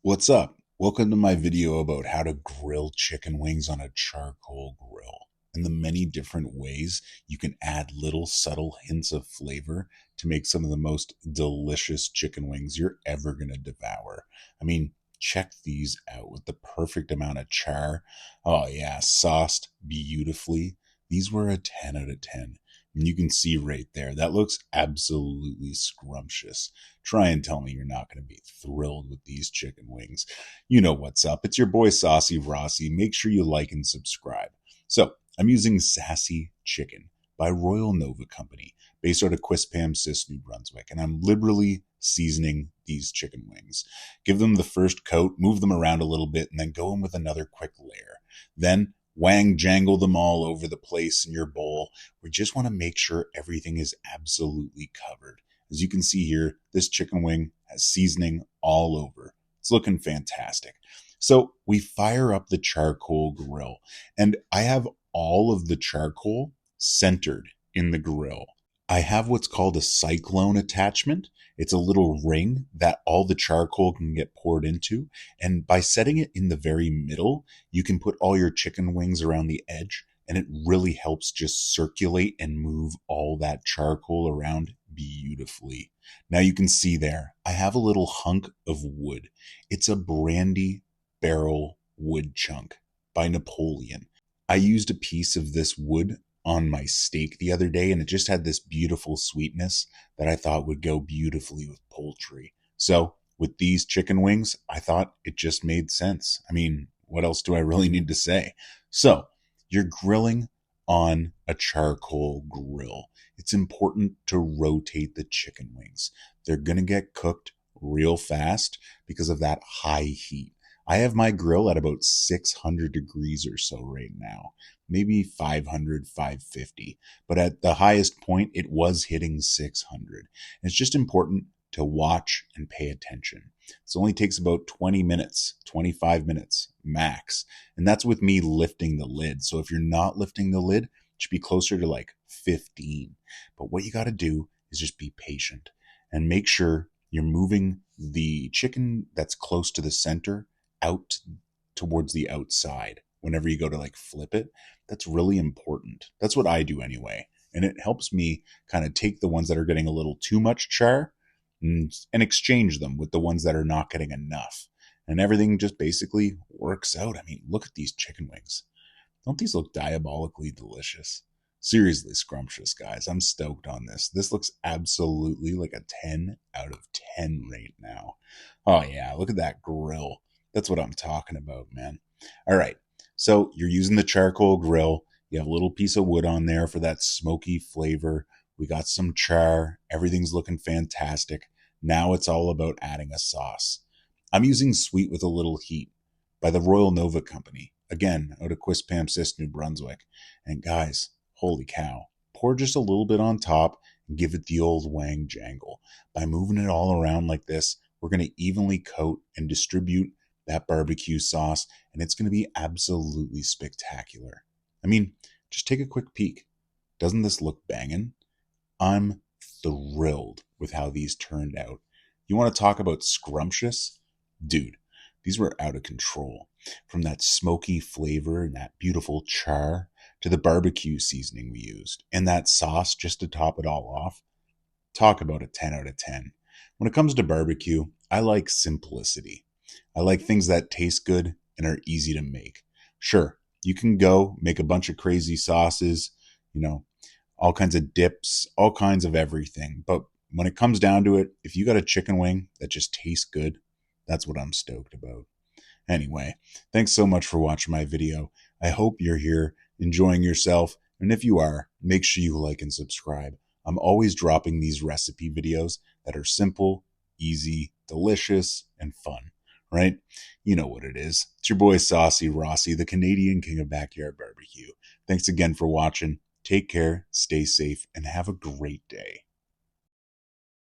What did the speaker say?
What's up? Welcome to my video about how to grill chicken wings on a charcoal grill and the many different ways you can add little subtle hints of flavor to make some of the most delicious chicken wings you're ever going to devour. I mean, check these out with the perfect amount of char. Oh yeah, sauced beautifully. These were a 10 out of 10. And you can see right there, that looks absolutely scrumptious. Try and tell me you're not going to be thrilled with these chicken wings. You know what's up. It's your boy Saucy Rossi. Make sure you like and subscribe. So I'm using Sassy Chicken by Royal Nova Company, based out of Quispamsis, New Brunswick, and I'm liberally seasoning these chicken wings. Give them the first coat, move them around a little bit, and then go in with another quick layer. Then wang jangle them all over the place in your bowl. We just want to make sure everything is absolutely covered. As you can see here, this chicken wing has seasoning all over. It's looking fantastic. So we fire up the charcoal grill, and I have all of the charcoal centered in the grill. I have what's called a cyclone attachment. It's a little ring that all the charcoal can get poured into. And by setting it in the very middle, you can put all your chicken wings around the edge, and it really helps just circulate and move all that charcoal around beautifully. Now you can see there, I have a little hunk of wood. It's a brandy barrel wood chunk by Napoleon. I used a piece of this wood on my steak the other day, and it just had this beautiful sweetness that I thought would go beautifully with poultry. So with these chicken wings, I thought it just made sense. I mean, what else do I really need to say? So you're grilling on a charcoal grill. It's important to rotate the chicken wings. They're going to get cooked real fast because of that high heat. I have my grill at about 600 degrees or so right now, maybe 500, 550. But at the highest point, it was hitting 600. And it's just important to watch and pay attention. It only takes about 20 minutes, 25 minutes max. And that's with me lifting the lid. So if you're not lifting the lid, it should be closer to like 15. But what you got to do is just be patient and make sure you're moving the chicken that's close to the center out towards the outside whenever you go to like flip it. That's really important. That's what I do anyway. And it helps me kind of take the ones that are getting a little too much char and exchange them with the ones that are not getting enough. And everything just basically works out. I mean, look at these chicken wings. Don't these look diabolically delicious? Seriously scrumptious, guys. I'm stoked on this. This looks absolutely like a 10 out of 10 right now. Oh yeah, look at that grill. That's what I'm talking about, man. All right. So you're using the charcoal grill. You have a little piece of wood on there for that smoky flavor. We got some char. Everything's looking fantastic. Now it's all about adding a sauce. I'm using Sweet with a Little Heat by the Royal Nova Company. Again, out of Quispamsis, New Brunswick. And guys, holy cow. Pour just a little bit on top and give it the old wang jangle. By moving it all around like this, we're going to evenly coat and distribute that barbecue sauce, and it's going to be absolutely spectacular. I mean, just take a quick peek. Doesn't this look banging? I'm thrilled with how these turned out. You want to talk about scrumptious? Dude, these were out of control. From that smoky flavor and that beautiful char to the barbecue seasoning we used and that sauce just to top it all off. Talk about a 10 out of 10. When it comes to barbecue, I like simplicity. I like things that taste good and are easy to make. Sure, you can go make a bunch of crazy sauces, all kinds of dips, all kinds of everything. But when it comes down to it, if you got a chicken wing that just tastes good, that's what I'm stoked about. Anyway, thanks so much for watching my video. I hope you're here enjoying yourself. And if you are, make sure you like and subscribe. I'm always dropping these recipe videos that are simple, easy, delicious, and fun. Right? You know what it is. It's your boy Saucy Rossi, the Canadian King of Backyard Barbecue. Thanks again for watching. Take care, stay safe, and have a great day.